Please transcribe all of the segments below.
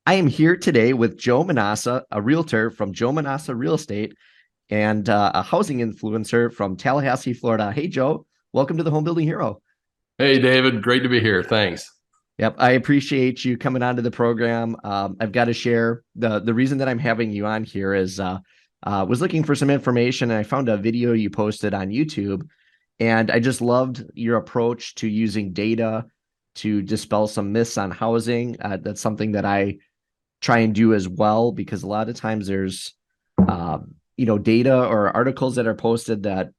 I am here today with Joe Manausa, a realtor from Joe Manausa Real Estate and a housing influencer from Tallahassee, Florida. Hey, Joe, welcome to the Home Building Hero. Hey, David, great to be here. Thanks. Yep, I appreciate you coming onto the program. I've got to share the reason that I'm having you on here is was looking for some information and I found a video you posted on YouTube, and I just loved your approach to using data to dispel some myths on housing. That's something that I try and do as well, because a lot of times there's data or articles that are posted that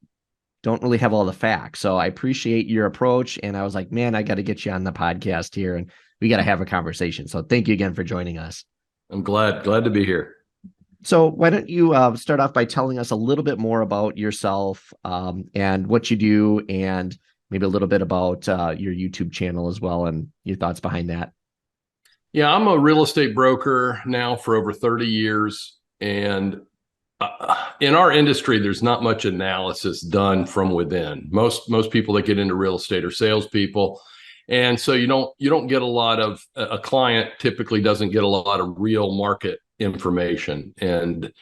don't really have all the facts. So I appreciate your approach, and I was like, man, I got to get you on the podcast here and we got to have a conversation. So thank you again for joining us. I'm glad to be here. So why don't you start off by telling us a little bit more about yourself, and what you do, and maybe a little bit about your YouTube channel as well and your thoughts behind that. Yeah, I'm a real estate broker now for over 30 years. And in our industry, there's not much analysis done from within. Most people that get into real estate are salespeople. And so you don't get a lot of, a client typically doesn't get a lot of real market information. And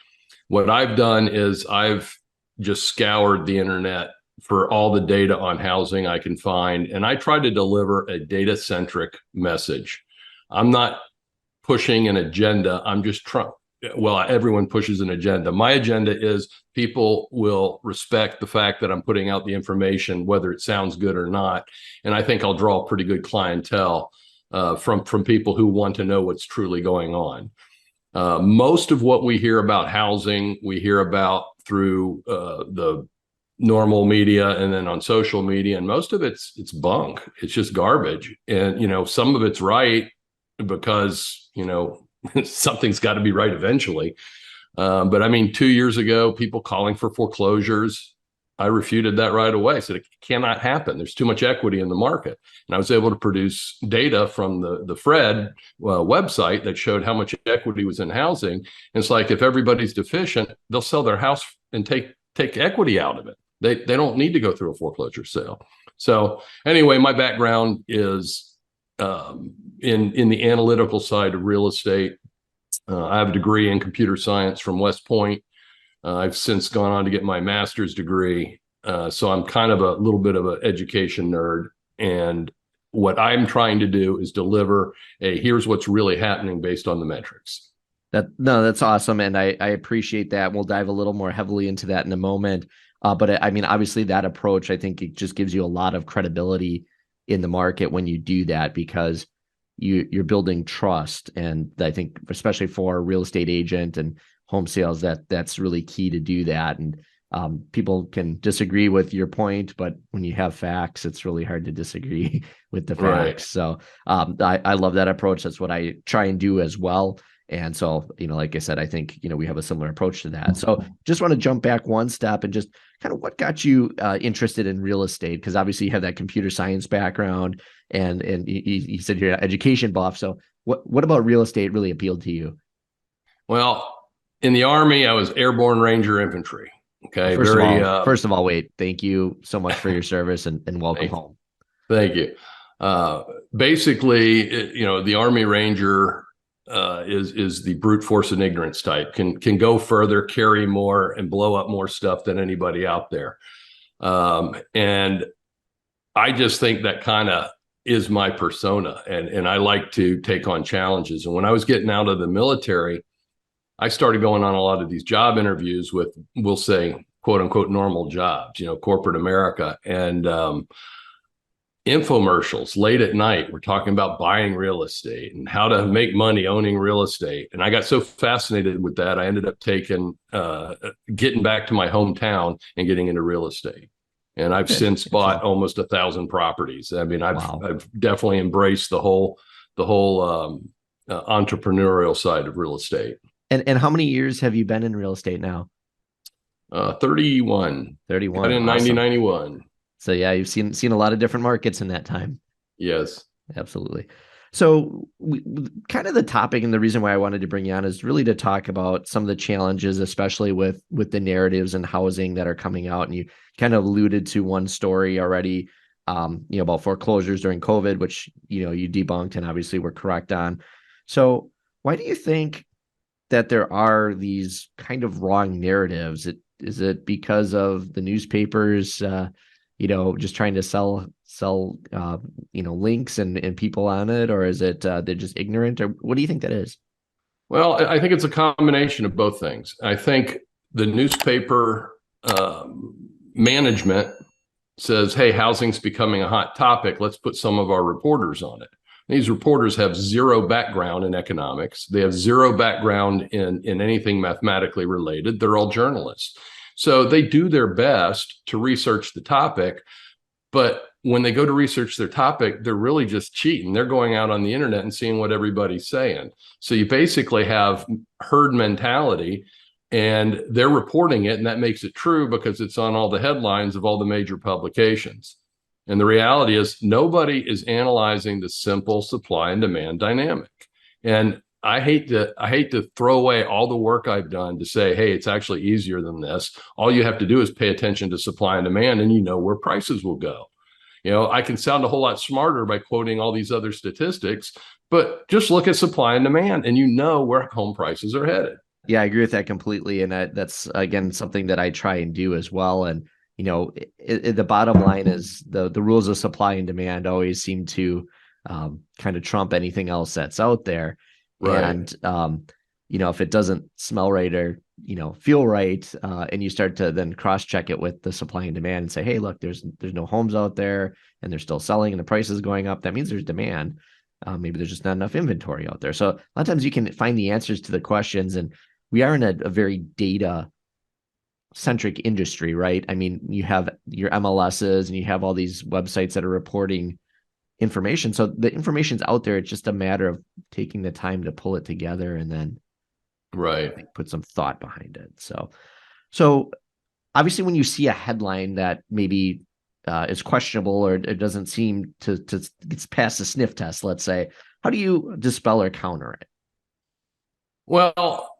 what I've done is I've just scoured the internet for all the data on housing I can find. And I try to deliver a data-centric message. I'm not pushing an agenda. I'm just trying. Well, everyone pushes an agenda. My agenda is people will respect the fact that I'm putting out the information, whether it sounds good or not. And I think I'll draw a pretty good clientele from people who want to know what's truly going on. Most of what we hear about housing, we hear about through the normal media and then on social media, and most of it's bunk. It's just garbage. And some of it's right because something's got to be right eventually. But I mean, 2 years ago, people calling for foreclosures, I refuted that right away. I said, it cannot happen. There's too much equity in the market. And I was able to produce data from the Fred website that showed how much equity was in housing. And it's like, if everybody's deficient, they'll sell their house and take equity out of it. They don't need to go through a foreclosure sale. So anyway, my background is in the analytical side of real estate. I have a degree in computer science from West Point. I've since gone on to get my master's degree. So I'm kind of a little bit of an education nerd. And what I'm trying to do is deliver here's what's really happening based on the metrics. That's awesome. And I appreciate that. We'll dive a little more heavily into that in a moment. But I mean, obviously that approach, I think it just gives you a lot of credibility in the market when you do that, because you're building trust. And I think especially for a real estate agent and home sales, that's really key to do that. And people can disagree with your point, but when you have facts, it's really hard to disagree with the facts. Right. So I love that approach. That's what I try and do as well. And so, like I said, I think, we have a similar approach to that. So just want to jump back one step and just kind of what got you interested in real estate? Because obviously you have that computer science background and you said you're an education buff. So what about real estate really appealed to you? Well, in the Army, I was Airborne Ranger Infantry. Okay. First of all, wait, thank you so much for your service and welcome home. Thank you. Basically, the Army Ranger is the brute force and ignorance type, can go further, carry more, and blow up more stuff than anybody out there. And I just think that kind of is my persona, and I like to take on challenges. And when I was getting out of the military, I started going on a lot of these job interviews with, we'll say, quote unquote, normal jobs, corporate America. And infomercials late at night. We're talking about buying real estate and how to make money owning real estate. And I got so fascinated with that, I ended up getting back to my hometown and getting into real estate. And I've since bought almost 1,000 properties. I mean, I've definitely embraced the whole entrepreneurial side of real estate. And how many years have you been in real estate now? 31. Got in awesome. 1991. So yeah, you've seen a lot of different markets in that time. Yes, absolutely. So kind of the topic and the reason why I wanted to bring you on is really to talk about some of the challenges, especially with the narratives and housing that are coming out. And you kind of alluded to one story already, about foreclosures during COVID, which, you debunked and obviously were correct on. So Why do you think that there are these kind of wrong narratives? Is it because of the newspapers, just trying to sell links and people on it, or is it they're just ignorant, or what do you think that is? Well, I think it's a combination of both things. I think the newspaper management says, hey, housing's becoming a hot topic. Let's put some of our reporters on it. These reporters have zero background in economics. They have zero background in anything mathematically related. They're all journalists. So they do their best to research the topic, but when they go to research their topic, they're really just cheating. They're going out on the internet and seeing what everybody's saying. So you basically have herd mentality, and they're reporting it, and that makes it true because it's on all the headlines of all the major publications. And the reality is nobody is analyzing the simple supply and demand dynamic. And I hate to throw away all the work I've done to say, hey, it's actually easier than this. All you have to do is pay attention to supply and demand, and you know where prices will go. I can sound a whole lot smarter by quoting all these other statistics, but just look at supply and demand and you know where home prices are headed. Yeah, I agree with that completely. And that's, again, something that I try and do as well. And, the bottom line is the rules of supply and demand always seem to kind of trump anything else that's out there. Right. And, if it doesn't smell right or, feel right, and you start to then cross check it with the supply and demand and say, hey, look, there's no homes out there and they're still selling and the price is going up. That means there's demand. Maybe there's just not enough inventory out there. So a lot of times you can find the answers to the questions, and we are in a very data centric industry, right? I mean, you have your MLSs and you have all these websites that are reporting information. So the information's out there. It's just a matter of taking the time to pull it together and then put some thought behind it. So obviously when you see a headline that maybe is questionable or it doesn't seem to gets past the sniff test, let's say, how do you dispel or counter it? Well,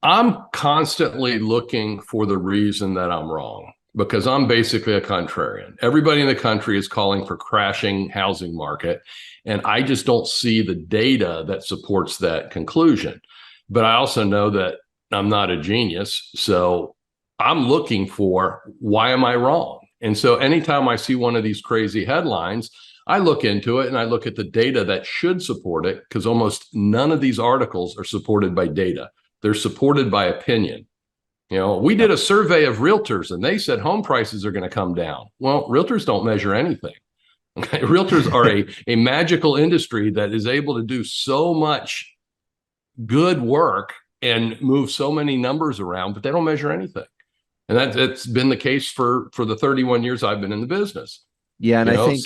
I'm constantly looking for the reason that I'm wrong because I'm basically a contrarian. Everybody in the country is calling for crashing housing market, and I just don't see the data that supports that conclusion. But I also know that I'm not a genius, so I'm looking for why am I wrong? And so anytime I see one of these crazy headlines, I look into it and I look at the data that should support it, because almost none of these articles are supported by data. They're supported by opinion. We did a survey of realtors and they said home prices are going to come down. Well, realtors don't measure anything. Okay? Realtors are a magical industry that is able to do so much good work and move so many numbers around, but they don't measure anything. And that's been the case for the 31 years I've been in the business. Yeah, and I think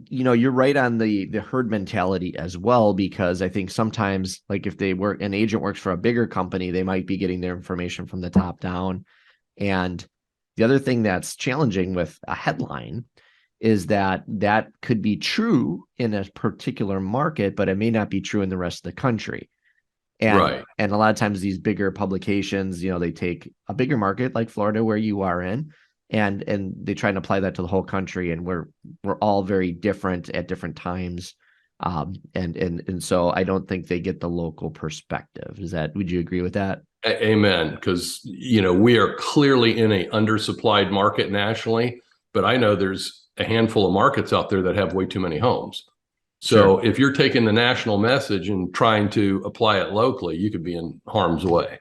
you're right on the herd mentality as well, because I think sometimes, like, if an agent works for a bigger company, they might be getting their information from the top down. And the other thing that's challenging with a headline is that could be true in a particular market, but it may not be true in the rest of the country. And a lot of times these bigger publications, they take a bigger market like Florida, where you are in, and they try and apply that to the whole country, and we're all very different at different times, and so I don't think they get the local perspective. Would you agree with that? Amen. Because we are clearly in a undersupplied market nationally, but I know there's a handful of markets out there that have way too many homes. So if you're taking the national message and trying to apply it locally, you could be in harm's way.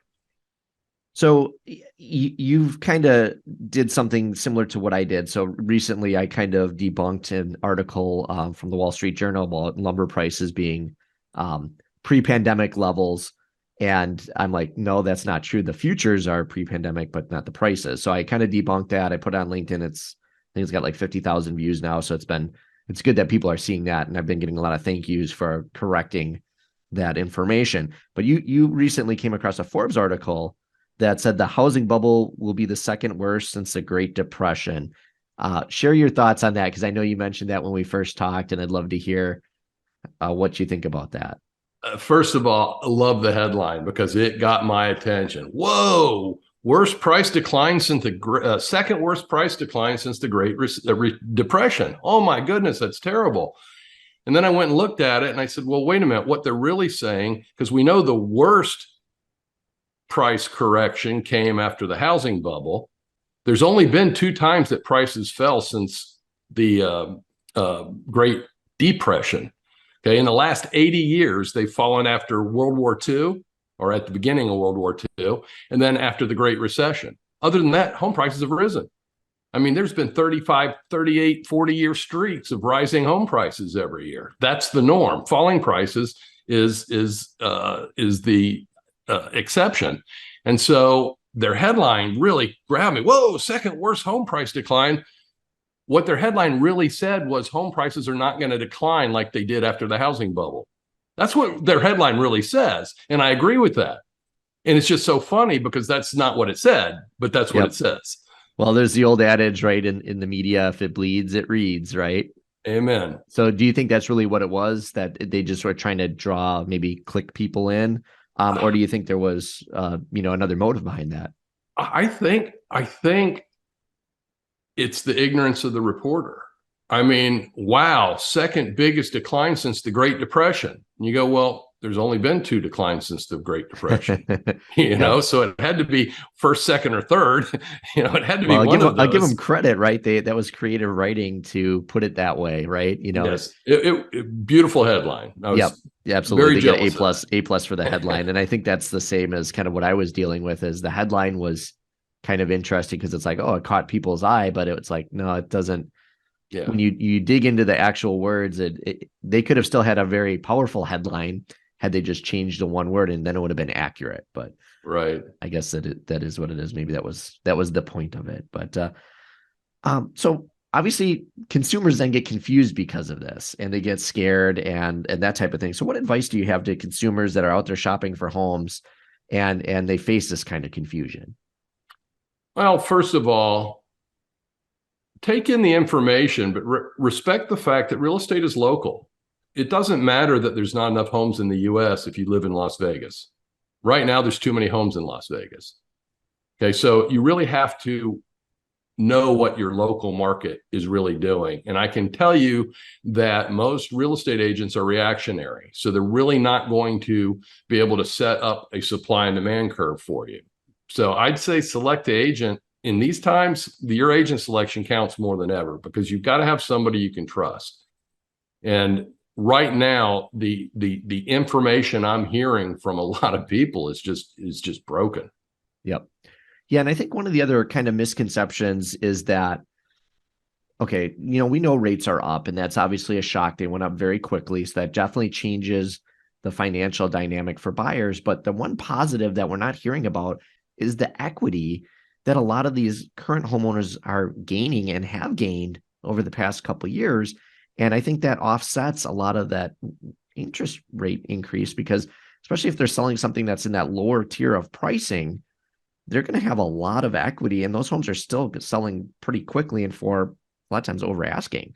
So you've kind of did something similar to what I did. So recently I kind of debunked an article from the Wall Street Journal about lumber prices being pre-pandemic levels. And I'm like, no, that's not true. The futures are pre-pandemic, but not the prices. So I kind of debunked that. I put it on LinkedIn. I think it's got like 50,000 views now. So it's good that people are seeing that. And I've been getting a lot of thank yous for correcting that information. But you recently came across a Forbes article that said the housing bubble will be the second worst since the Great Depression. Share your thoughts on that, because I know you mentioned that when we first talked, and I'd love to hear what you think about that. First of all, I love the headline because it got my attention. Whoa, worst price decline since the second worst price decline since the Great Depression. Oh my goodness, that's terrible. And then I went and looked at it and I said, well, wait a minute, what they're really saying, because we know the worst price correction came after the housing bubble. There's only been 2 times that prices fell since the Great Depression. Okay, in the last 80 years, they've fallen after World War II or at the beginning of World War II, and then after the Great Recession. Other than that, home prices have risen. I mean, there's been 35, 38, 40-year streaks of rising home prices every year. That's the norm. Falling prices is the exception. And so their headline really grabbed me. Whoa, second worst home price decline. What their headline really said was home prices are not going to decline like they did after the housing bubble. That's what their headline really says. And I agree with that. And it's just so funny because that's not what it said, but that's what it says. Well, there's the old adage, right? In the media, if it bleeds, it reads, right? Amen. So do you think that's really what it was, that they just were trying to draw, maybe click people in? Or do you think there was, another motive behind that? I think it's the ignorance of the reporter. I mean, wow, second biggest decline since the Great Depression. And you go, well, there's only been 2 declines since the Great Depression, so it had to be first, second, or third. It had to be one of those. I'll give them credit, right? That was creative writing to put it that way, right? Yes, beautiful headline. Yep, absolutely. They get A plus for the headline, and I think that's the same as kind of what I was dealing with. Is the headline was kind of interesting because it's like, oh, it caught people's eye, but it's like, no, it doesn't. Yeah. When you dig into the actual words, they could have still had a very powerful headline had they just changed the one word, and then it would have been accurate. But right, I guess that is what it is. Maybe that was the point of it. But so obviously consumers then get confused because of this, and they get scared and that type of thing. So what advice do you have to consumers that are out there shopping for homes and they face this kind of confusion? Well, first of all, take in the information, but respect the fact that real estate is local. It doesn't matter that there's not enough homes in the US if you live in Las Vegas. Right now, there's too many homes in Las Vegas. Okay, so you really have to know what your local market is really doing. And I can tell you that most real estate agents are reactionary. So they're really not going to be able to set up a supply and demand curve for you. So I'd say select the agent. In these times, your agent selection counts more than ever because you've got to have somebody you can trust. And right now, the information I'm hearing from a lot of people is just broken. Yep. Yeah, and I think one of the other kind of misconceptions is that, okay, we know rates are up, and that's obviously a shock. They went up very quickly, so that definitely changes the financial dynamic for buyers. But the one positive that we're not hearing about is the equity that a lot of these current homeowners are gaining and have gained over the past couple of years. And I think that offsets a lot of that interest rate increase, because especially if they're selling something that's in that lower tier of pricing, they're going to have a lot of equity, and those homes are still selling pretty quickly and for a lot of times over asking.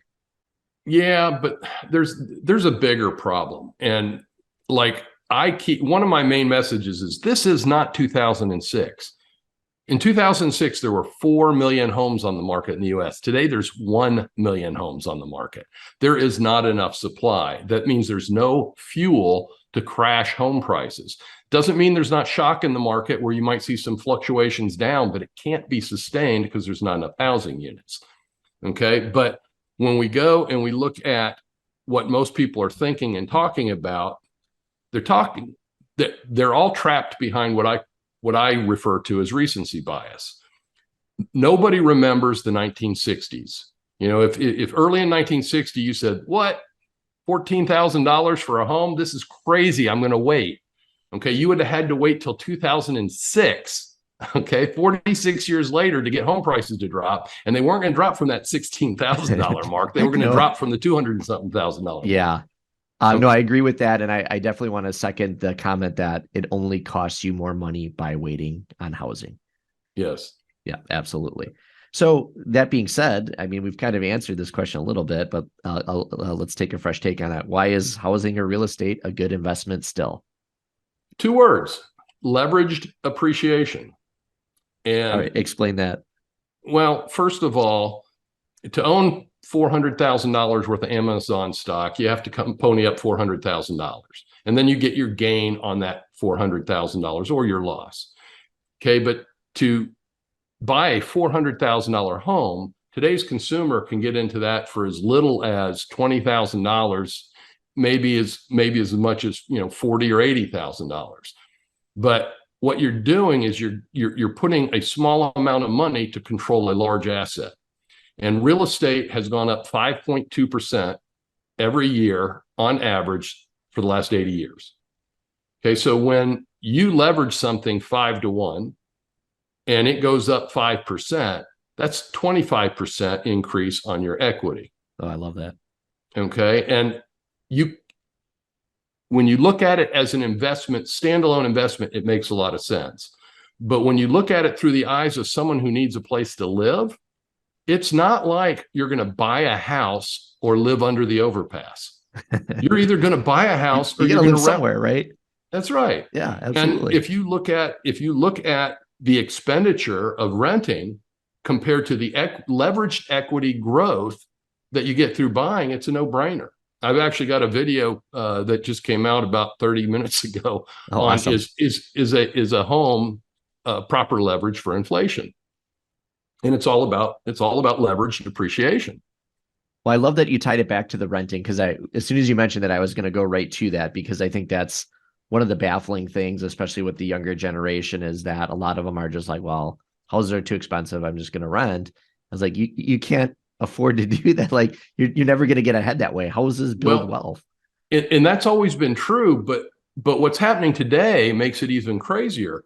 Yeah, but there's a bigger problem. And like one of my main messages is this is not 2006. In 2006, there were 4 million homes on the market in the US. Today, there's 1 million homes on the market. There is not enough supply. That means there's no fuel to crash home prices. Doesn't mean there's not shock in the market where you might see some fluctuations down, but it can't be sustained because there's not enough housing units. Okay, but when we go and we look at what most people are thinking and talking about, they're all trapped behind what I refer to as recency bias. Nobody remembers the 1960s. If early in 1960 you said, what, $14,000 for a home? This is crazy. I'm going to wait. Okay, you would have had to wait till 2006. Okay, 46 years later to get home prices to drop, and they weren't going to drop from that $16,000 mark. They were going to drop from the 200 and something $1,000. Yeah. No, I agree with that. And I definitely want to second the comment that it only costs you more money by waiting on housing. Yes. Yeah, absolutely. So that being said, I mean, we've kind of answered this question a little bit, but let's take a fresh take on that. Why is housing or real estate a good investment still? 2 words: leveraged appreciation. And all right, explain that. Well, first of all, to own $400,000 worth of Amazon stock, you have to come pony up $400,000. And then you get your gain on that $400,000 or your loss. Okay. But to buy a $400,000 home, today's consumer can get into that for as little as $20,000, maybe as much as, you know, $40,000 or $80,000. But what you're doing is you're putting a small amount of money to control a large asset. And real estate has gone up 5.2% every year on average for the last 80 years. Okay, so when you leverage something 5-to-1 and it goes up 5%, that's 25% increase on your equity. Oh, I love that. Okay, and when you look at it as an investment, standalone investment, it makes a lot of sense. But when you look at it through the eyes of someone who needs a place to live, it's not like you're going to buy a house or live under the overpass. You're either going to buy a house or you're going to live somewhere, right? That's right. Yeah, absolutely. And if you look at the expenditure of renting compared to the leveraged equity growth that you get through buying, it's a no-brainer. I've actually got a video that just came out about 30 minutes ago on awesome. is a home proper leverage for inflation. And it's all about leverage and appreciation. Well, I love that you tied it back to the renting, because as soon as you mentioned that, I was going to go right to that, because I think that's one of the baffling things, especially with the younger generation, is that a lot of them are just like, well, houses are too expensive, I'm just going to rent. I was like, you can't afford to do that. Like you're never going to get ahead that way. Houses build wealth. And that's always been true, but what's happening today makes it even crazier.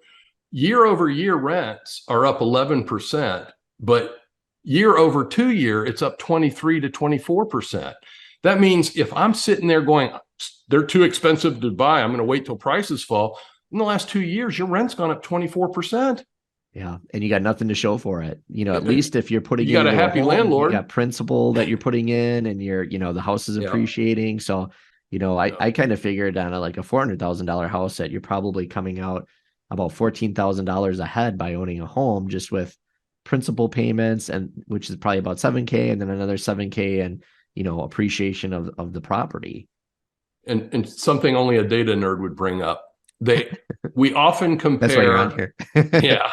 Year over year rents are up 11%, but year over 2 year, it's up 23 to 24%. That means if I'm sitting there going, they're too expensive to buy, I'm going to wait till prices fall. In the last 2 years, your rent's gone up 24%. Yeah. And you got nothing to show for it. You know, at least if you're putting, you got a happy landlord, you got principal that you're putting in, and the house is appreciating. So, I kind of figured on like a $400,000 house that you're probably coming out about $14,000 ahead by owning a home, just with principal payments, and which is probably about $7,000, and then another $7,000 and, appreciation of the property. And something only a data nerd would bring up. We often compare. That's why you're on here. Yeah.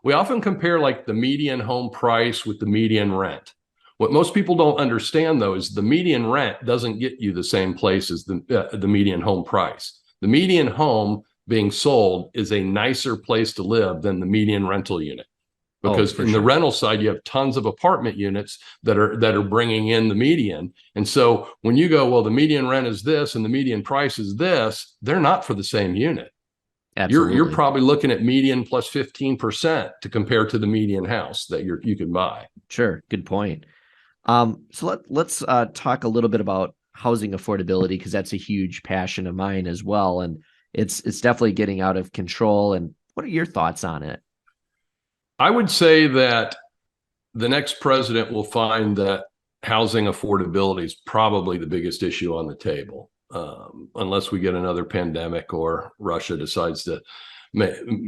We often compare like the median home price with the median rent. What most people don't understand, though, is the median rent doesn't get you the same place as the median home price. The median home being sold is a nicer place to live than the median rental unit, because the rental side, you have tons of apartment units that are bringing in the median. And so when you go, well, the median rent is this and the median price is this, they're not for the same unit. Absolutely. You're probably looking at median plus 15% to compare to the median house that you can buy. Sure. Good point. So let's talk a little bit about housing affordability, because that's a huge passion of mine as well. And it's definitely getting out of control. And what are your thoughts on it? I would say that the next president will find that housing affordability is probably the biggest issue on the table. Unless we get another pandemic or Russia decides to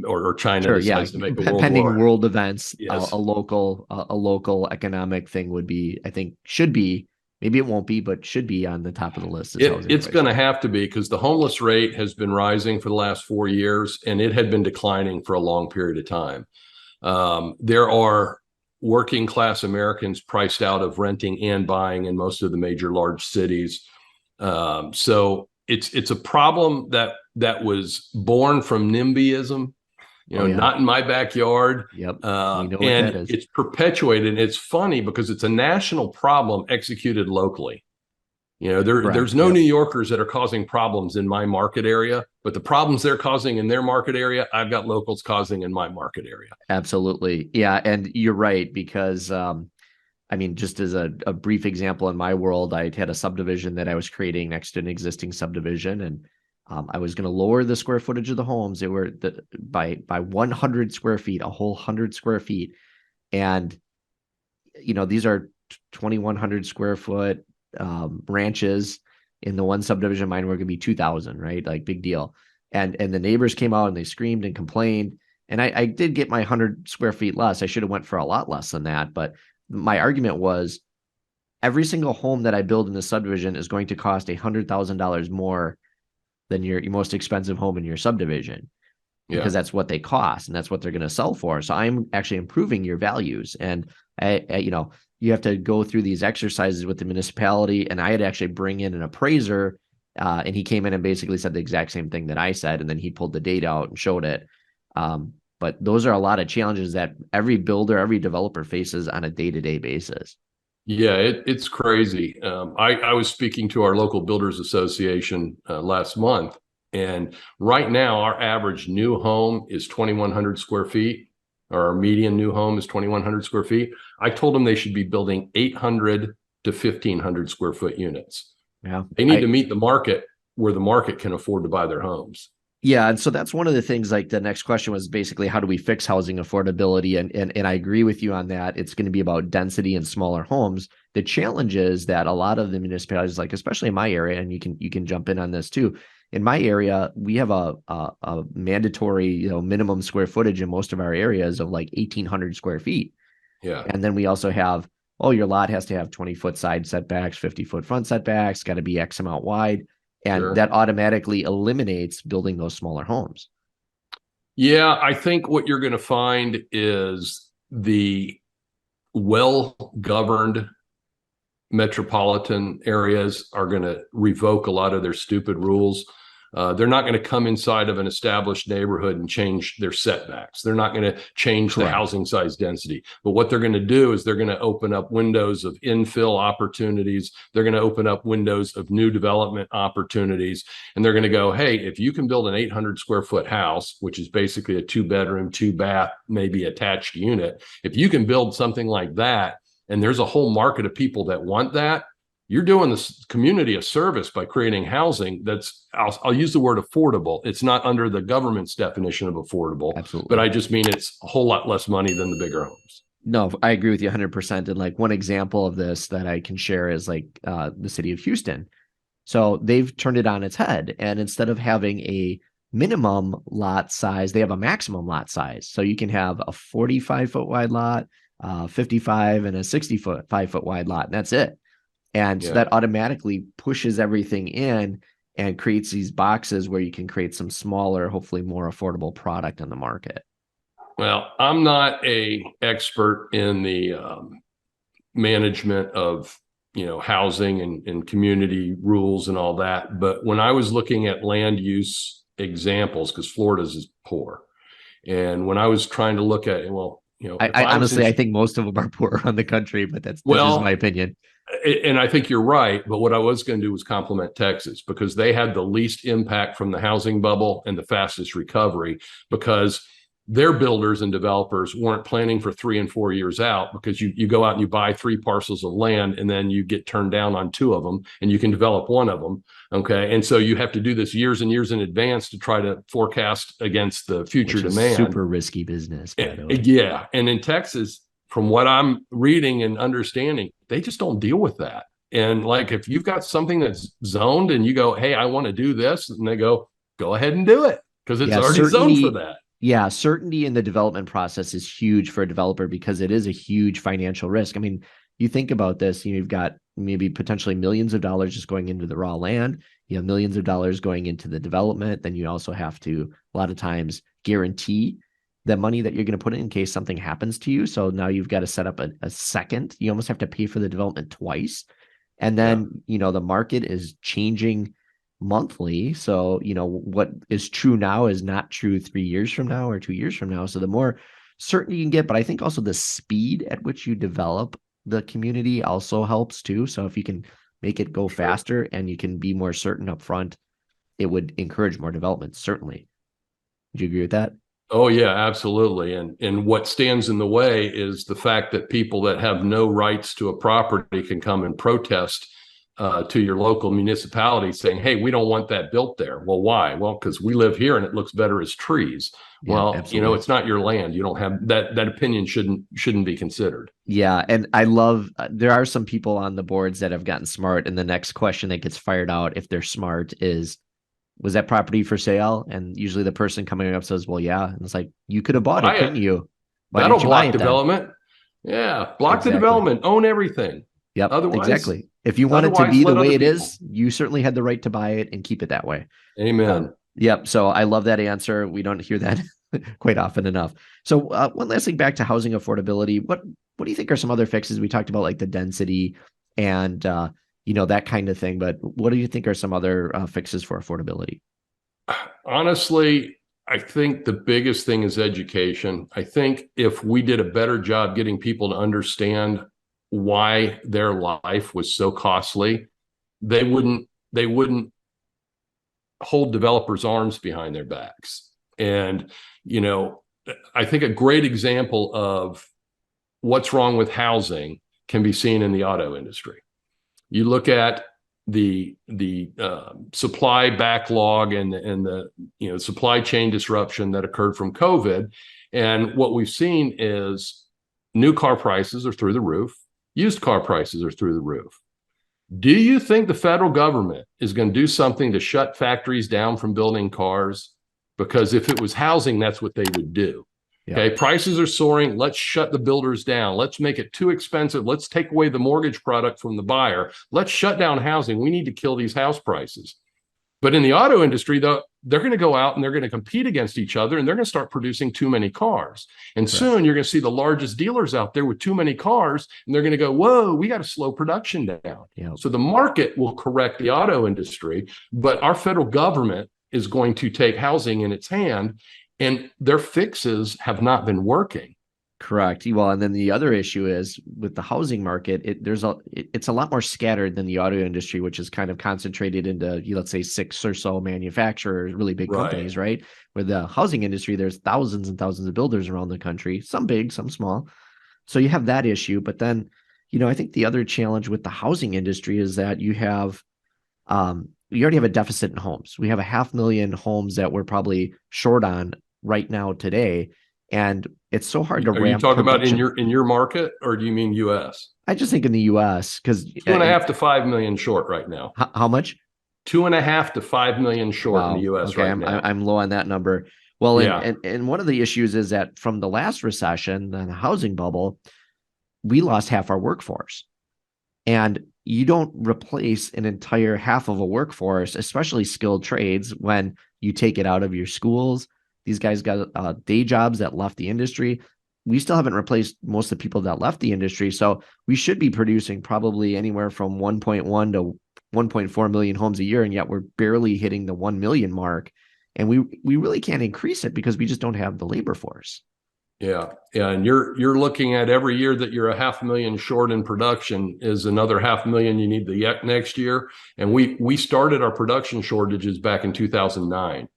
or China decides to make a world pending war. World events. Yes. A local economic thing would be, I think, should be, maybe it won't be, but should be on the top of the list. It's going to have to be, because the homeless rate has been rising for the last 4 years, and it had been declining for a long period of time. There are working class Americans priced out of renting and buying in most of the major large cities. So it's a problem that was born from NIMBYism, not in my backyard. Yep. And it's perpetuated. And it's funny because it's a national problem executed locally. There's no New Yorkers that are causing problems in my market area, but the problems they're causing in their market area, I've got locals causing in my market area. Absolutely. Yeah. And you're right, because, just as a brief example, in my world, I had a subdivision that I was creating next to an existing subdivision, and I was going to lower the square footage of the homes. They were by 100 square feet, a whole 100 square feet. And, these are 2,100 square foot ranches. In the one subdivision, mine were going to be 2,000, right? Like, big deal. And the neighbors came out and they screamed and complained. And I did get my 100 square feet less. I should have went for a lot less than that. But my argument was, every single home that I build in the subdivision is going to cost $100,000 more than your most expensive home in your subdivision, Yeah. because that's what they cost and that's what they're going to sell for. So I'm actually improving your values. And you have to go through these exercises with the municipality. And I had to actually bring in an appraiser, and he came in and basically said the exact same thing that I said. And then he pulled the data out and showed it. But those are a lot of challenges that every builder, every developer faces on a day-to-day basis. Yeah, it's crazy. I was speaking to our local builders association last month, and right now our average new home is 2,100 square feet, or our median new home is 2,100 square feet. I told them they should be building 800 to 1,500 square foot units. Yeah. They need to meet the market where the market can afford to buy their homes. Yeah, and so that's one of the things. Like the next question was basically how do we fix housing affordability? And I agree with you on that. It's going to be about density and smaller homes. The challenge is that a lot of the municipalities, like especially in my area, and you can jump in on this too. In my area, we have a mandatory minimum square footage in most of our areas of like 1,800 square feet. Yeah. And then we also have, your lot has to have 20-foot side setbacks, 50-foot front setbacks, got to be X amount wide. And Sure. that automatically eliminates building those smaller homes. Yeah, I think what you're going to find is the well-governed metropolitan areas are going to revoke a lot of their stupid rules. They're not going to come inside of an established neighborhood and change their setbacks. They're not going to change the housing size density. But what they're going to do is they're going to open up windows of infill opportunities. They're going to open up windows of new development opportunities. And they're going to go, hey, if you can build an 800 square foot house, which is basically a 2-bedroom, 2-bath, maybe attached unit, if you can build something like that, and there's a whole market of people that want that, you're doing this community a service by creating housing that's, I'll use the word affordable. It's not under the government's definition of affordable. Absolutely. But I just mean it's a whole lot less money than the bigger homes. No, I agree with you 100%. And like one example of this that I can share is like the city of Houston. So they've turned it on its head. And instead of having a minimum lot size, they have a maximum lot size. So you can have a 45-foot wide lot, 55 and a 65-foot wide lot, and that's it. And so that automatically pushes everything in and creates these boxes where you can create some smaller, hopefully more affordable product on the market. Well, I'm not a expert in the management of housing and community rules and all that. But when I was looking at land use examples, because Florida's is poor, and when I was trying to look at, I honestly, I think most of them are poor around the country, but that's just my opinion. And I think you're right. But what I was going to do was compliment Texas, because they had the least impact from the housing bubble and the fastest recovery, because their builders and developers weren't planning for 3 and 4 years out, because you go out and you buy 3 parcels of land and then you get turned down on 2 of them and you can develop 1 of them. Okay. And so you have to do this years and years in advance to try to forecast against the future demand. Super risky business, by the way. Yeah. And in Texas, from what I'm reading and understanding, they just don't deal with that. And like, if you've got something that's zoned and you go, hey, I want to do this, and they go ahead and do it, because it's already zoned for that. Yeah, certainty in the development process is huge for a developer, because it is a huge financial risk. I mean, you think about this, you've got maybe potentially millions of dollars just going into the raw land, you have millions of dollars going into the development. Then you also have to, a lot of times, guarantee the money that you're going to put in case something happens to you. So now you've got to set up a second, you almost have to pay for the development twice. And then, the market is changing monthly. So, what is true now is not true 3 years from now or 2 years from now. So the more certainty you can get, but I think also the speed at which you develop the community also helps too. So if you can make it go faster and you can be more certain up front, it would encourage more development. Certainly. Would you agree with that? Oh yeah, absolutely. And what stands in the way is the fact that people that have no rights to a property can come and protest to your local municipality saying, hey, we don't want that built there. Well, why? Well, because we live here and it looks better as trees. Yeah, well, absolutely. It's not your land. You don't have that opinion shouldn't be considered. Yeah. And I love, there are some people on the boards that have gotten smart. And the next question that gets fired out, if they're smart, is, was that property for sale? And usually the person coming up says, well, yeah. And it's like, you could have bought it, couldn't you? That'll block development. Yeah. Block the development, own everything. Yep, Otherwise, exactly. If you want it to otherwise, be the let other way it people. is, you certainly had the right to buy it and keep it that way. Amen. Yep. So I love that answer. We don't hear that quite often enough. So one last thing back to housing affordability. What do you think are some other fixes? We talked about like the density and that kind of thing. But what do you think are some other fixes for affordability? Honestly, I think the biggest thing is education. I think if we did a better job getting people to understand why their life was so costly, they wouldn't hold developers' arms behind their backs. And, you know, I think a great example of what's wrong with housing can be seen in the auto industry. You look at the supply backlog and the supply chain disruption that occurred from COVID, and what we've seen is new car prices are through the roof, used car prices are through the roof. Do you think the federal government is going to do something to shut factories down from building cars? Because if it was housing, that's what they would do. Yeah. Okay, prices are soaring. Let's shut the builders down. Let's make it too expensive. Let's take away the mortgage product from the buyer. Let's shut down housing. We need to kill these house prices. But in the auto industry, though, they're going to go out and they're going to compete against each other, and they're going to start producing too many cars. And Correct. soon you're going to see the largest dealers out there with too many cars, and they're going to go, whoa, we got to slow production down. Yeah. So the market will correct the auto industry, but our federal government is going to take housing in its hand, and their fixes have not been working. Correct. Well, and then the other issue is with the housing market, it's a lot more scattered than the auto industry, which is kind of concentrated into, let's say, 6 or so manufacturers, really big companies, right? Where the housing industry, there's thousands and thousands of builders around the country, some big, some small. So you have that issue. But then, I think the other challenge with the housing industry is that you already have a deficit in homes. We have 500,000 homes that we're probably short on right now today. And it's so hard to ramp. Are you talking production. about in your market, or do you mean U.S.? I just think in the U.S. because 2.5 to 5 million short right now. How much? 2.5 to 5 million short in the U.S. Okay, right now. I'm low on that number. Well, yeah. and one of the issues is that from the last recession, the housing bubble, we lost half our workforce. And you don't replace an entire half of a workforce, especially skilled trades, when you take it out of your schools. These guys got day jobs that left the industry. We still haven't replaced most of the people that left the industry. So we should be producing probably anywhere from 1.1 to 1.4 million homes a year. And yet we're barely hitting the 1 million mark. And we really can't increase it because we just don't have the labor force. Yeah. And you're looking at every year that you're 500,000 short in production is another 500,000 you need the next year. And we started our production shortages back in 2009.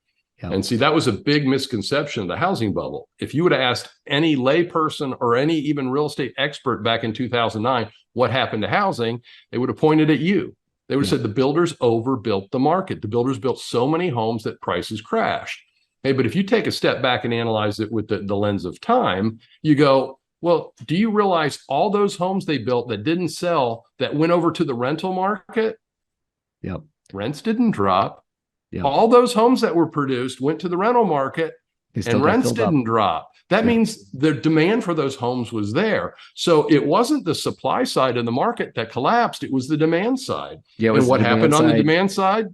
Yep. And see, that was a big misconception of the housing bubble. If you would have asked any layperson or any even real estate expert back in 2009 what happened to housing, they would have pointed at you. They would have said the builders overbuilt the market. The builders built so many homes that prices crashed. Hey, but if you take a step back and analyze it with the lens of time, you go, well, do you realize all those homes they built that didn't sell, that went over to the rental market? Yep. Rents didn't drop. Yep. All those homes that were produced went to the rental market and rents didn't drop. That means the demand for those homes was there. So it wasn't the supply side of the market that collapsed. It was the demand side. Yeah, and what happened on the demand side?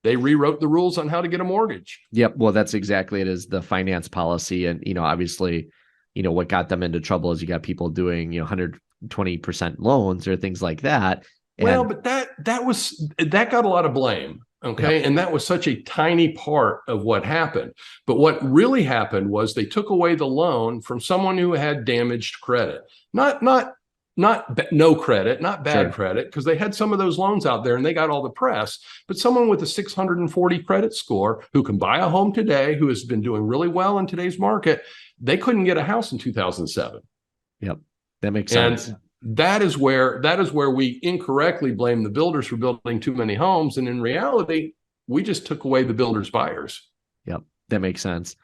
They rewrote the rules on how to get a mortgage. Yep. Well, that's exactly it, is the finance policy. And, obviously, what got them into trouble is you got people doing, 120% loans or things like that. Well, but that got a lot of blame. Okay. Yep. And that was such a tiny part of what happened. But what really happened was they took away the loan from someone who had damaged credit, not no credit, not bad credit, because they had some of those loans out there and they got all the press, but someone with a 640 credit score who can buy a home today, who has been doing really well in today's market, they couldn't get a house in 2007. Yep. That makes sense. And that is where we incorrectly blame the builders for building too many homes. And in reality, we just took away the builders' buyers. Yep. That makes sense.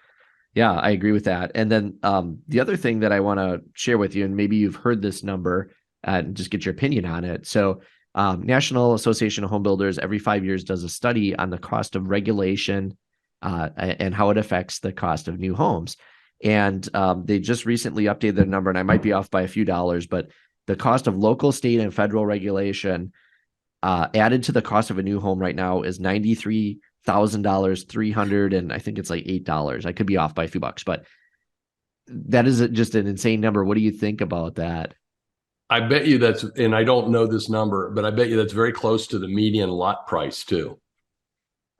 Yeah, I agree with that. And then the other thing that I want to share with you, and maybe you've heard this number and just get your opinion on it. So National Association of Home Builders every 5 years does a study on the cost of regulation and how it affects the cost of new homes. And they just recently updated their number, and I might be off by a few dollars, but the cost of local, state, and federal regulation added to the cost of a new home right now is $93,000, 300, and I think it's like $8. I could be off by a few bucks, but that is just an insane number. What do you think about that? I bet you that's, and I don't know this number, but I bet you that's very close to the median lot price too.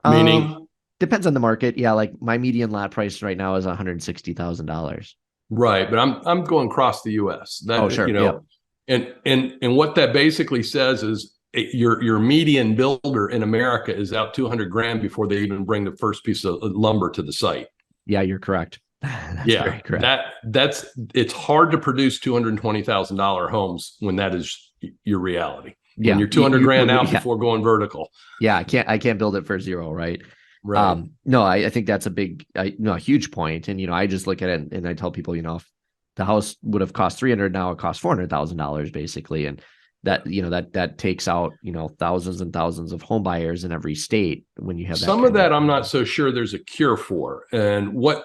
Meaning, depends on the market. Yeah, like my median lot price right now is $160,000. right, but I'm going across the U.S. That, Oh, sure. you know, and what that basically says is your median builder in America is out 200 grand before they even bring the first piece of lumber to the site. Yeah, you're correct. That's Yeah, very correct. that's it's hard to produce $220,000 homes when that is your reality. Yeah, when you're 200 grand out before going vertical. Yeah, I can't build it for zero, right? Right. No, I think that's a huge point. And I just look at it and I tell people, if the house would have cost 300, now it costs $400,000 basically, and that that takes out thousands and thousands of home buyers in every state when you have that. Some of that I'm not so sure there's a cure for, and what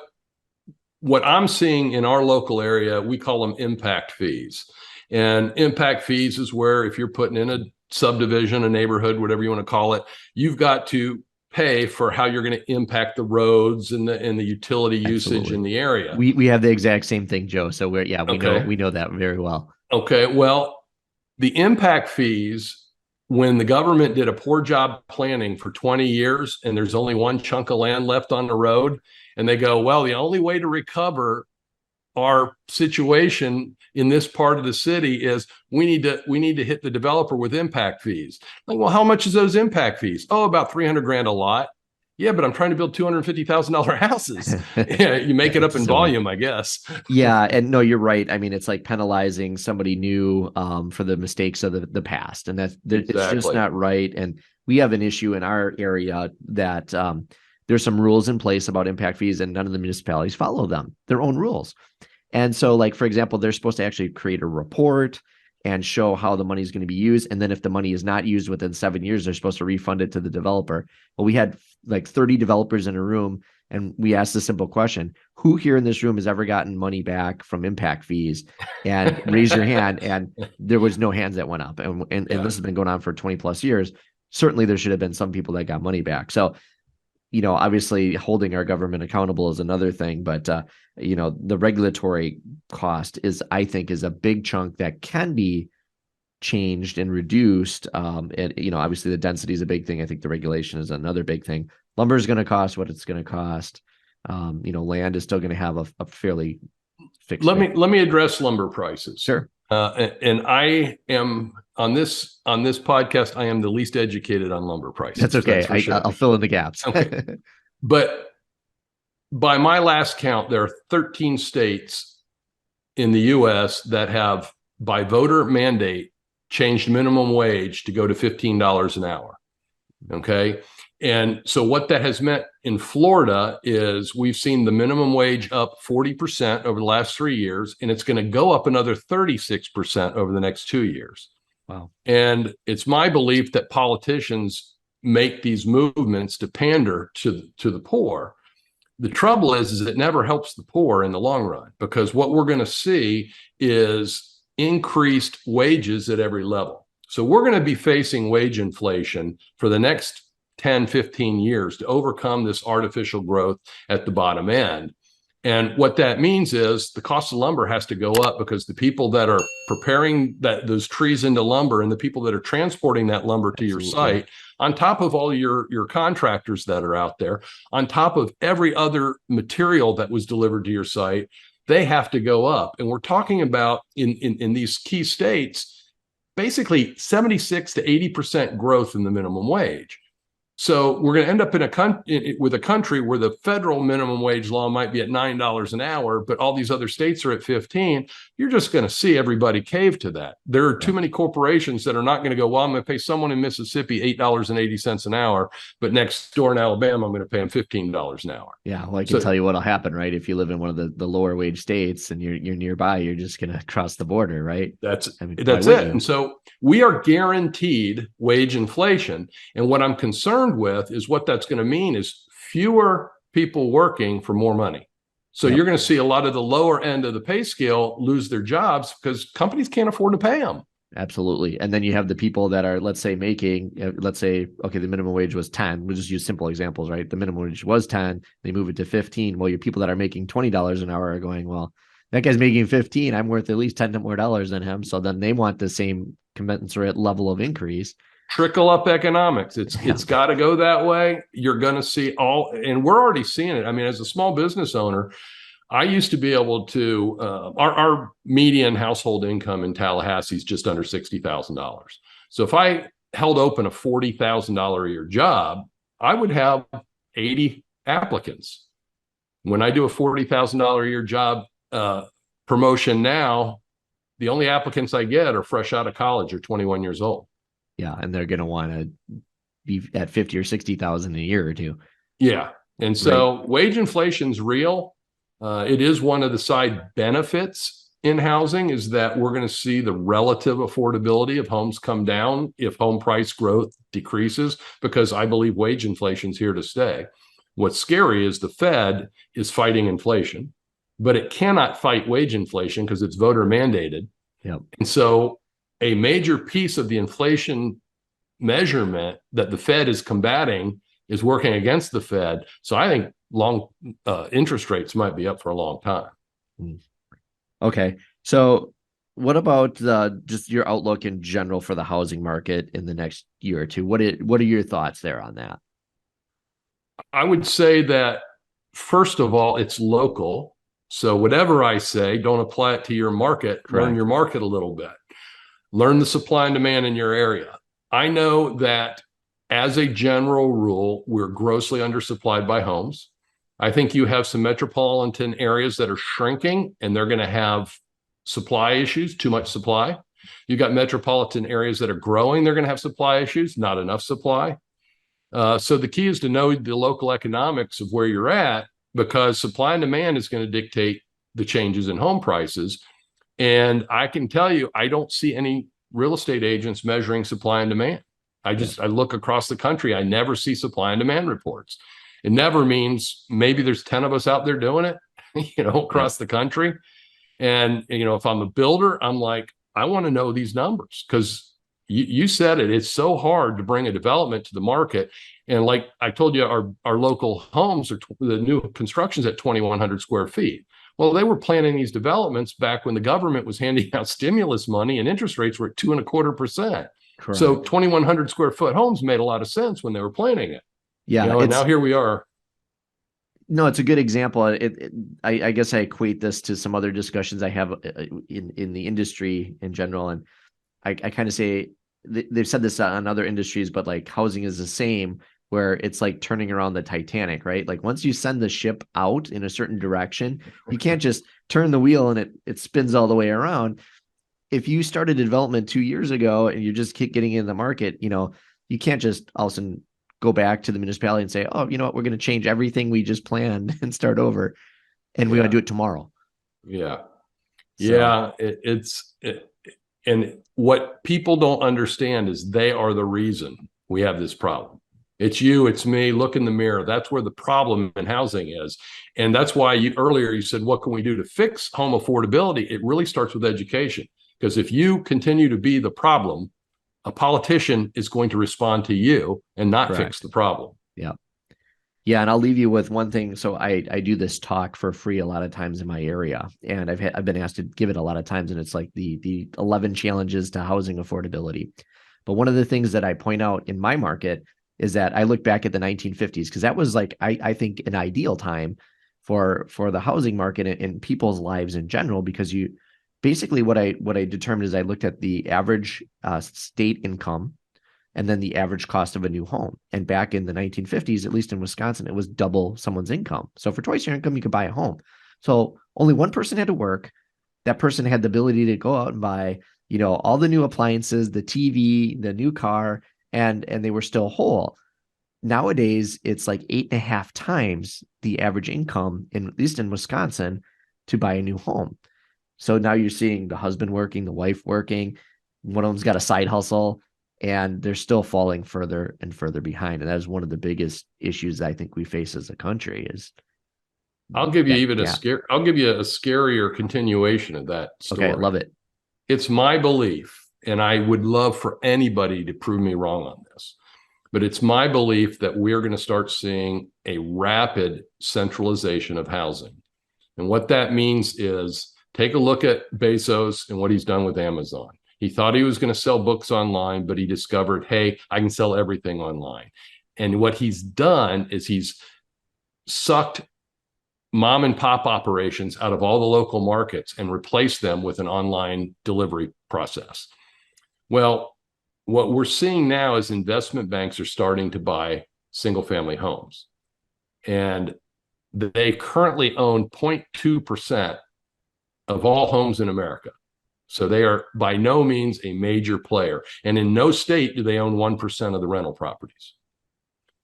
I'm seeing in our local area, we call them impact fees. And impact fees is where if you're putting in a subdivision, a neighborhood, whatever you want to call it, you've got to pay for how you're going to impact the roads and the utility usage in the area. We have the exact same thing, Joe. So we know that very well. Okay. Well, the impact fees, when the government did a poor job planning for 20 years and there's only one chunk of land left on the road, and they go, well, the only way to recover our situation in this part of the city is we need to hit the developer with impact fees. Like, well, how much is those impact fees? Oh, about 300 grand a lot. Yeah, but I'm trying to build $250,000 houses. Yeah, you make it up in volume, I guess. Yeah, and no, you're right. I mean, it's like penalizing somebody new for the mistakes of the past, and it's just not right. And we have an issue in our area that there's some rules in place about impact fees, and none of the municipalities follow them, their own rules. And so, like, for example, they're supposed to actually create a report and show how the money is going to be used. And then if the money is not used within 7 years, they're supposed to refund it to the developer. Well, we had like 30 developers in a room, and we asked a simple question: who here in this room has ever gotten money back from impact fees? And raise your hand. And there was no hands that went up. And this has been going on for 20 plus years. Certainly there should have been some people that got money back. So, obviously holding our government accountable is another thing, but the regulatory cost I think is a big chunk that can be changed and reduced. And obviously the density is a big thing. I think the regulation is another big thing. Lumber is going to cost what it's going to cost. Land is still going to have a fairly fixed. Let me address lumber prices. Sure. And I am on this podcast, I am the least educated on lumber prices. That's okay. I'll fill in the gaps. Okay. But by my last count, there are 13 states in the U.S. that have, by voter mandate, changed minimum wage to go to $15 an hour. Okay. And so what that has meant in Florida is we've seen the minimum wage up 40% over the last 3 years, and it's going to go up another 36% over the next 2 years. Wow. And it's my belief that politicians make these movements to pander to the poor. The trouble is it never helps the poor in the long run, because what we're going to see is increased wages at every level. So we're going to be facing wage inflation for the next 10, 15 years to overcome this artificial growth at the bottom end. And what that means is the cost of lumber has to go up, because the people that are preparing those trees into lumber and the people that are transporting that lumber to your site, on top of all your contractors that are out there, on top of every other material that was delivered to your site, they have to go up. And we're talking about in these key states, basically 76 to 80% growth in the minimum wage. So we're going to end up with a country where the federal minimum wage law might be at $9 an hour, but all these other states are at 15. You're just going to see everybody cave to that. There are too many corporations that are not going to go, well, I'm going to pay someone in Mississippi $8.80 an hour, but next door in Alabama, I'm going to pay them $15 an hour. Yeah, well, I can tell you what'll happen, right? If you live in one of the lower wage states and you're nearby, you're just going to cross the border, right? That's it. And so we are guaranteed wage inflation. And what I'm concerned with is what that's going to mean is fewer people working for more money. So Yep. you're going to see a lot of the lower end of the pay scale lose their jobs because companies can't afford to pay them. Absolutely. And then you have the people that are, let's say, making, let's say, okay, the minimum wage was 10. We'll just use simple examples, right? The minimum wage was 10. They move it to 15. Well, your people that are making $20 an hour are going, well, that guy's making 15. I'm worth at least 10 more dollars than him. So then they want the same commensurate level of increase. Trickle up economics. It's Yeah. it's got to go that way. You're going to see all, and we're already seeing it. I mean, as a small business owner, I used to be able to, our median household income in Tallahassee is just under $60,000. So if I held open a $40,000 a year job, I would have 80 applicants. When I do a $40,000 a year job promotion now, the only applicants I get are fresh out of college or 21 years old. Yeah. And they're going to want to be at 50 or 60,000 a year or two. Yeah. And so wage inflation's real. It is one of the side benefits in housing is that we're going to see the relative affordability of homes come down if home price growth decreases, because I believe wage inflation is here to stay. What's scary is the Fed is fighting inflation, but it cannot fight wage inflation because it's voter mandated. Yep. And so a major piece of the inflation measurement that the Fed is combating is working against the Fed. So I think long interest rates might be up for a long time. Okay. So what about just your outlook in general for the housing market in the next year or two? What are your thoughts there on that? I would say that, first of all, it's local. So whatever I say, don't apply it to your market. Correct. Learn your market a little bit. Learn the supply and demand in your area. I know that as a general rule, we're grossly undersupplied by homes. I think you have some metropolitan areas that are shrinking and they're going to have supply issues, too much supply. You got metropolitan areas that are growing, they're going to have supply issues, not enough supply. So the key is to know the local economics of where you're at, because supply and demand is going to dictate the changes in home prices. And I can tell you, I don't see any real estate agents measuring supply and demand. I look across the country, I never see supply and demand reports. It never means maybe there's 10 of us out there doing it, across the country. And, if I'm a builder, I'm like, I want to know these numbers because you said it, it's so hard to bring a development to the market. And like I told you, our local homes are the new constructions at 2,100 square feet. Well, they were planning these developments back when the government was handing out stimulus money and interest rates were at 2.25%. Correct. So 2,100 square foot homes made a lot of sense when they were planning it. Yeah. And now here we are. No, it's a good example. I guess I equate this to some other discussions I have in the industry in general. And I kind of say they've said this on other industries, but like housing is the same, where it's like turning around the Titanic, right? Like once you send the ship out in a certain direction, you can't just turn the wheel and it spins all the way around. If you started a development 2 years ago and you just keep getting in the market, you can't just all of a sudden go back to the municipality and say, oh, you know what, we're going to change everything we just planned and start over. And we want to do it tomorrow. Yeah. So. Yeah. And what people don't understand is they are the reason we have this problem. It's you, it's me. Look in the mirror. That's where the problem in housing is. And that's why earlier you said, what can we do to fix home affordability? It really starts with education. Because if you continue to be the problem, a politician is going to respond to you and not fix the problem. Yeah. Yeah. And I'll leave you with one thing. So I do this talk for free a lot of times in my area, and I've been asked to give it a lot of times, and it's like the 11 challenges to housing affordability. But one of the things that I point out in my market is that I look back at the 1950s, because that was like, I think, an ideal time for the housing market and people's lives in general, because basically what I determined is I looked at the average state income and then the average cost of a new home. And back in the 1950s, at least in Wisconsin, it was double someone's income. So for twice your income, you could buy a home. So only one person had to work. That person had the ability to go out and buy, all the new appliances, the TV, the new car, and they were still whole. Nowadays, it's like 8.5 times the average income, at least in Wisconsin, to buy a new home. So now you're seeing the husband working, the wife working, one of them's got a side hustle, and they're still falling further and further behind. And that is one of the biggest issues I think we face as a country is I'll give you even Yeah. I'll give you a scarier continuation of that Okay. story. Love it. It's my belief, and I would love for anybody to prove me wrong on this, but it's my belief that we're going to start seeing a rapid centralization of housing. And what that means is take a look at Bezos and what he's done with Amazon. He thought he was going to sell books online, but he discovered, hey, I can sell everything online. And what he's done is he's sucked mom and pop operations out of all the local markets and replaced them with an online delivery process. Well, what we're seeing now is investment banks are starting to buy single family homes. And they currently own 0.2% of all homes in America. So they are by no means a major player. And in no state do they own 1% of the rental properties.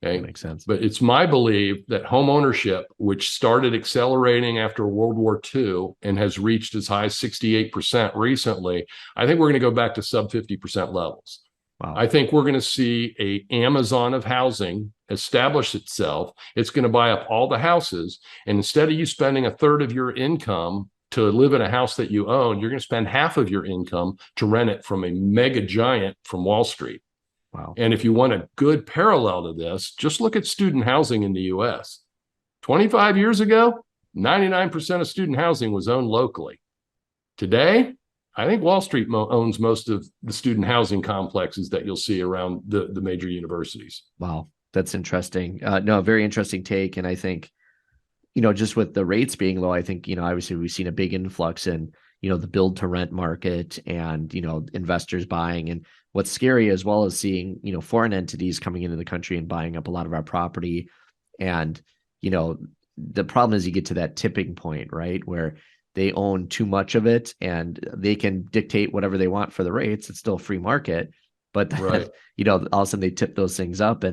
Okay. That makes sense. But it's my belief that home ownership, which started accelerating after World War II and has reached as high as 68% recently, I think we're going to go back to sub 50% levels. Wow. I think we're going to see a Amazon of housing establish itself. It's going to buy up all the houses. And instead of you spending a third of your income to live in a house that you own, you're going to spend half of your income to rent it from a mega giant from Wall Street. Wow. And if you want a good parallel to this, just look at student housing in the US. 25 years ago, 99% of student housing was owned locally. Today, I think Wall Street owns most of the student housing complexes that you'll see around the major universities. Wow. That's interesting. No, very interesting take. And I think, just with the rates being low, I think, obviously we've seen a big influx in, the build to rent market and, investors buying. And what's scary as well as seeing, foreign entities coming into the country and buying up a lot of our property. And, the problem is you get to that tipping point, right? Where they own too much of it and they can dictate whatever they want for the rates. It's still a free market, but then, right. all of a sudden they tip those things up.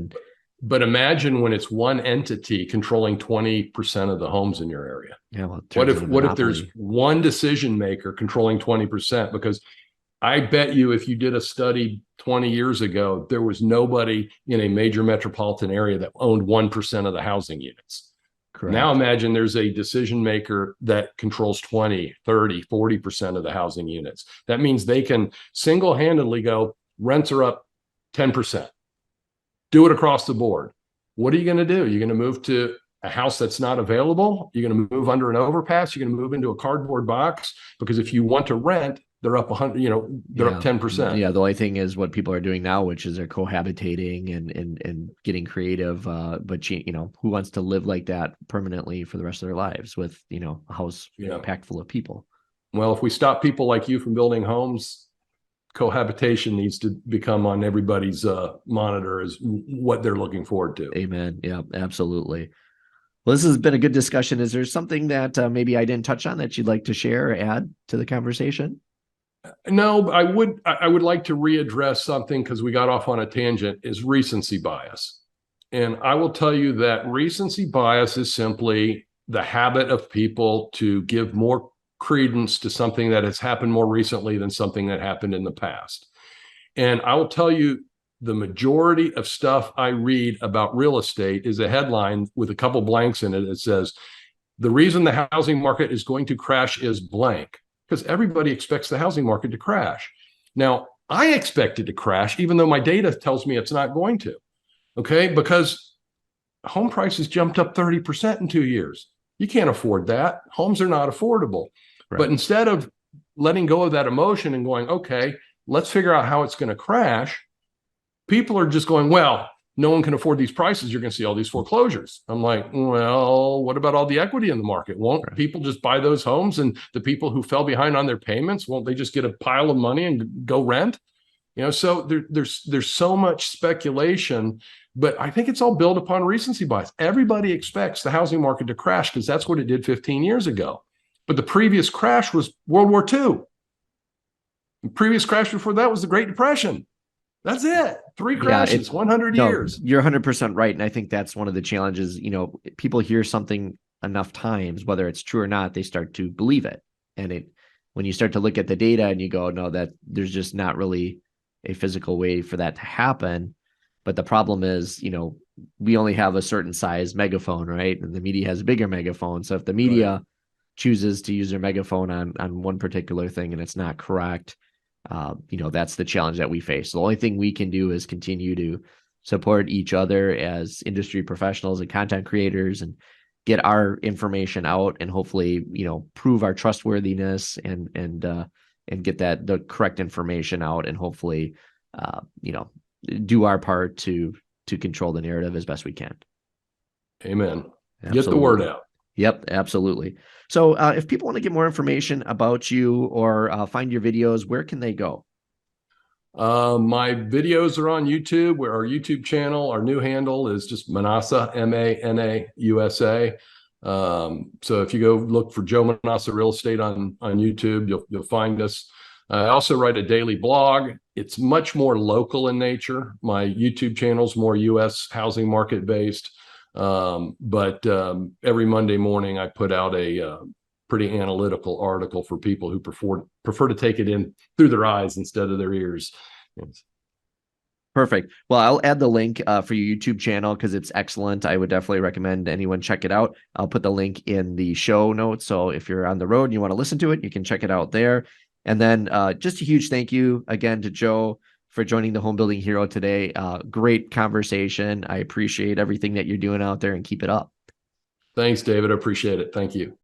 But imagine when it's one entity controlling 20% of the homes in your area. Yeah, well, what if there's one decision maker controlling 20%? Because I bet you if you did a study 20 years ago, there was nobody in a major metropolitan area that owned 1% of the housing units. Correct. Now imagine there's a decision maker that controls 20, 30, 40% of the housing units. That means they can single-handedly go, rents are up 10%. Do it across the board. What are you going to do? You're going to move to a house that's not available? You're going to move under an overpass? You're going to move into a cardboard box? Because if you want to rent, they're up 100, they're up 10%. Yeah. The only thing is what people are doing now, which is they're cohabitating and getting creative. But who wants to live like that permanently for the rest of their lives with, a house packed full of people? Well, if we stop people like you from building homes, cohabitation needs to become on everybody's monitor as what they're looking forward to. Amen. Yeah, absolutely. Well, this has been a good discussion. Is there something that maybe I didn't touch on that you'd like to share or add to the conversation? No, I would like to readdress something because we got off on a tangent, is recency bias. And I will tell you that recency bias is simply the habit of people to give more credence to something that has happened more recently than something that happened in the past. And I will tell you, the majority of stuff I read about real estate is a headline with a couple blanks in it that says, the reason the housing market is going to crash is blank, because everybody expects the housing market to crash. Now, I expect it to crash, even though my data tells me it's not going to, okay? Because home prices jumped up 30% in 2 years. You can't afford that. Homes are not affordable. Right. But instead of letting go of that emotion and going, okay, let's figure out how it's going to crash, people are just going, well, no one can afford these prices. You're going to see all these foreclosures. I'm like, well, what about all the equity in the market? Won't people just buy those homes? And the people who fell behind on their payments, won't they just get a pile of money and go rent? So there's so much speculation, but I think it's all built upon recency bias. Everybody expects the housing market to crash because that's what it did 15 years ago. But the previous crash was World War II. The previous crash before that was the Great Depression. That's it. 3 crashes, 100 years. You're 100% right. And I think that's one of the challenges. People hear something enough times, whether it's true or not, they start to believe it. And when you start to look at the data and you go, no, that there's just not really a physical way for that to happen, But the problem is, we only have a certain size megaphone, right? And the media has a bigger megaphone. So if the Right. media chooses to use their megaphone on one particular thing and it's not correct, that's the challenge that we face. The only thing we can do is continue to support each other as industry professionals and content creators and get our information out and hopefully, prove our trustworthiness and get the correct information out and hopefully, uh, you know, do our part to control the narrative as best we can. Amen. Get the word Absolutely. out. Yep, absolutely. So, if people want to get more information about you or find your videos, where can they go? My videos are on YouTube, where our YouTube channel, our new handle is just Manausa, Manausa. So if you go look for Joe Manausa Real Estate on YouTube, you'll find us. I also write a daily blog. It's much more local in nature. My YouTube channel is more U.S. housing market based. But every Monday morning, I put out a pretty analytical article for people who prefer to take it in through their eyes instead of their ears. Yes. Perfect. Well, I'll add the link for your YouTube channel because it's excellent. I would definitely recommend anyone check it out. I'll put the link in the show notes. So if you're on the road and you want to listen to it, you can check it out there. And then just a huge thank you again to Joe for joining the Home Building Hero today. Great conversation. I appreciate everything that you're doing out there and keep it up. Thanks, David. I appreciate it. Thank you.